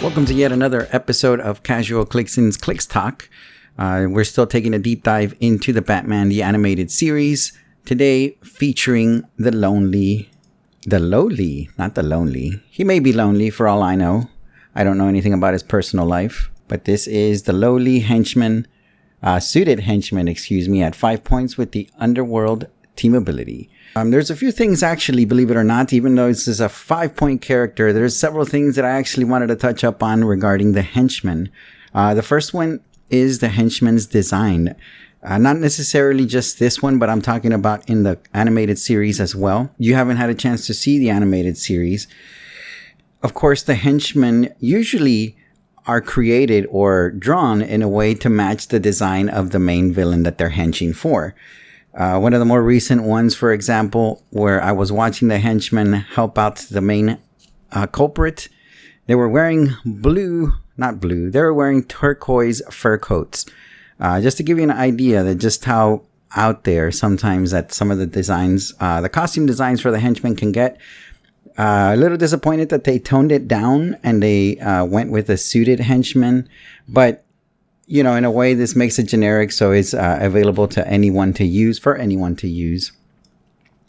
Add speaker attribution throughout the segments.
Speaker 1: Welcome to yet another episode of Casual Clix's Clix Talk. We're still taking a deep dive into the Batman the Animated Series. Today featuring the lowly. He may be lonely for all I know. I don't know anything about his personal life. But this is the lowly henchman, suited henchman, at 5 points with the underworld team ability. There's a few things actually, believe it or not, even though this is a 5-point character, there's several things that I actually wanted to touch up on regarding the henchman. The first one is the henchman's design. Not necessarily just this one, but I'm talking about in the animated series as well. You haven't had a chance to see the animated series. Of course, the henchmen usually are created or drawn in a way to match the design of the main villain that they're henching for. One of the more recent ones, for example, where I was watching the henchmen help out the main culprit, they were wearing they were wearing turquoise fur coats. Just to give you an idea that just how out there sometimes that some of the designs, the costume designs for the henchmen can get. A little disappointed that they toned it down and they went with a suited henchman, but you know, in a way, this makes it generic, so it's available to anyone to use,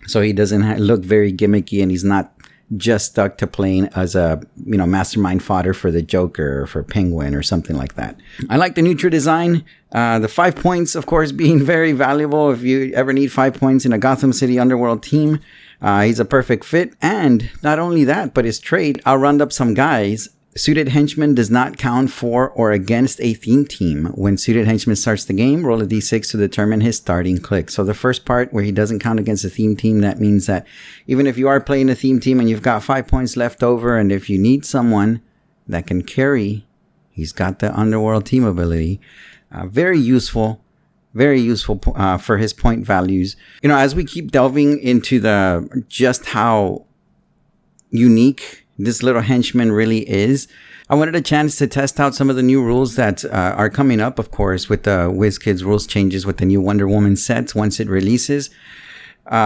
Speaker 1: So he doesn't look very gimmicky, and he's not just stuck to playing as a, mastermind fodder for the Joker or for Penguin or something like that. I like the neutral design. The 5 points, of course, being very valuable if you ever need 5 points in a Gotham City Underworld team. He's a perfect fit, and not only that, but his trait, I'll round up some guys. Suited Henchman does not count for or against a theme team. When Suited Henchman starts the game, roll a d6 to determine his starting click. So the first part where he doesn't count against a theme team, that means that even if you are playing a theme team and you've got 5 points left over, and if you need someone that can carry, he's got the Underworld team ability. Very useful for his point values. As we keep delving into just how unique this little henchman really is, I wanted a chance to test out some of the new rules that are coming up, of course, with the WizKids rules changes with the new Wonder Woman sets once it releases.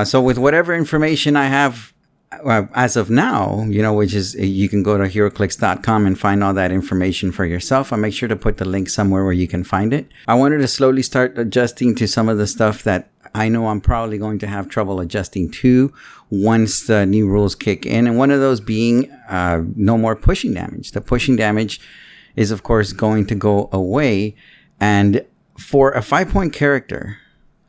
Speaker 1: So with whatever information I have as of now, which is you can go to heroclix.com and find all that information for yourself. I'll make sure to put the link somewhere where you can find it. I wanted to slowly start adjusting to some of the stuff that I know I'm probably going to have trouble adjusting to once the new rules kick in. And one of those being no more pushing damage. The pushing damage is, of course, going to go away. And for a 5-point character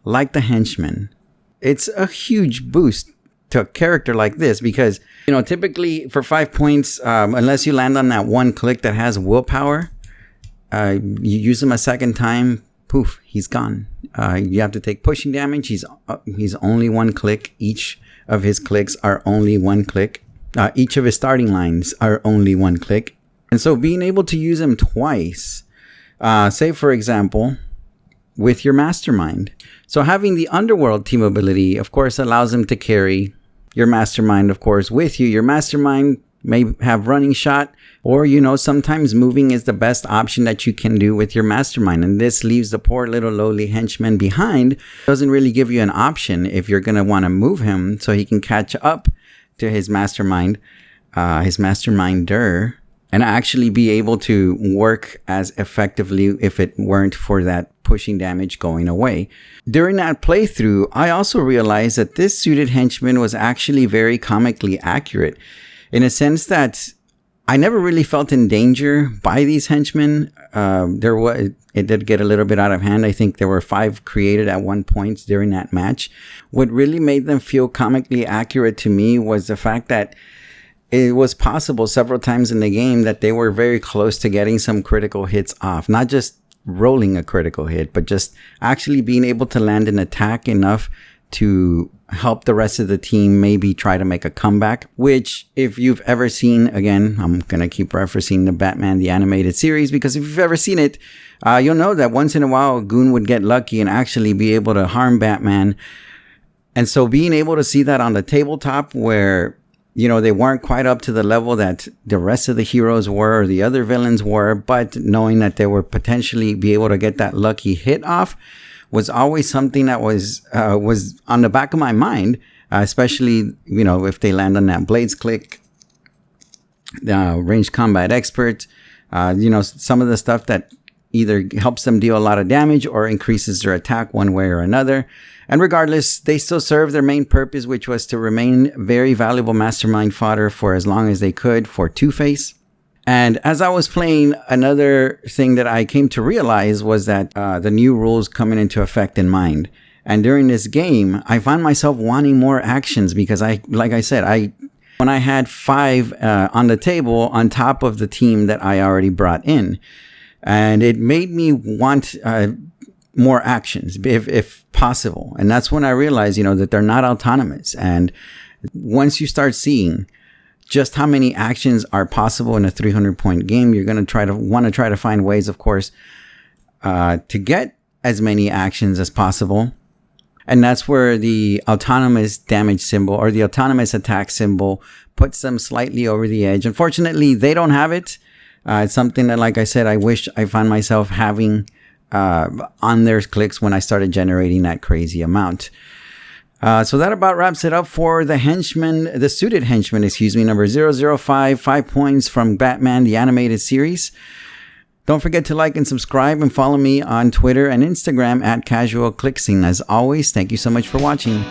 Speaker 1: like the henchman, it's a huge boost to a character like this because, typically for 5 points, unless you land on that one click that has willpower, you use him a second time, poof, he's gone. You have to take pushing damage. He's only one click. Each of his clicks are only one click. Each of his starting lines are only one click. And so being able to use him twice, say for example, with your mastermind. So having the Underworld team ability, of course, allows him to carry your mastermind, of course, with you. Your mastermind may have running shot, or, sometimes moving is the best option that you can do with your mastermind. And this leaves the poor little lowly henchman behind. Doesn't really give you an option if you're going to want to move him so he can catch up to his mastermind, his masterminder, and actually be able to work as effectively if it weren't for that pushing damage going away. During that playthrough, I also realized that this suited henchman was actually very comically accurate in a sense that I never really felt in danger by these henchmen. It did get a little bit out of hand. I think there were 5 created at one point during that match. What really made them feel comically accurate to me was the fact that it was possible several times in the game that they were very close to getting some critical hits off. Not just rolling a critical hit, but just actually being able to land an attack enough to help the rest of the team maybe try to make a comeback, which if you've ever seen, again, I'm going to keep referencing the Batman the Animated Series, because if you've ever seen it, you'll know that once in a while a goon would get lucky and actually be able to harm Batman. And so being able to see that on the tabletop where, they weren't quite up to the level that the rest of the heroes were or the other villains were, but knowing that they were potentially be able to get that lucky hit off was always something that was on the back of my mind, especially, if they land on that Blades click, the ranged combat expert, Some of the stuff that either helps them deal a lot of damage or increases their attack one way or another. And regardless, they still serve their main purpose, which was to remain very valuable mastermind fodder for as long as they could for Two-Face. And as I was playing, another thing that I came to realize was that the new rules coming into effect in mind. And during this game, I found myself wanting more actions because when I had 5 on the table on top of the team that I already brought in. And it made me want more actions, if possible. And that's when I realized, that they're not autonomous. And once you start seeing just how many actions are possible in a 300-point game, you're going to want to try to find ways, of course, to get as many actions as possible. And that's where the autonomous damage symbol or the autonomous attack symbol puts them slightly over the edge. Unfortunately, they don't have it. It's something that, like I said, I wish I found myself having on their Clix when I started generating that crazy amount. So that about wraps it up for the Suited Henchmen, number 005, 5 points from Batman, the animated series. Don't forget to like and subscribe and follow me on Twitter and Instagram at CasualClixing. As always, thank you so much for watching.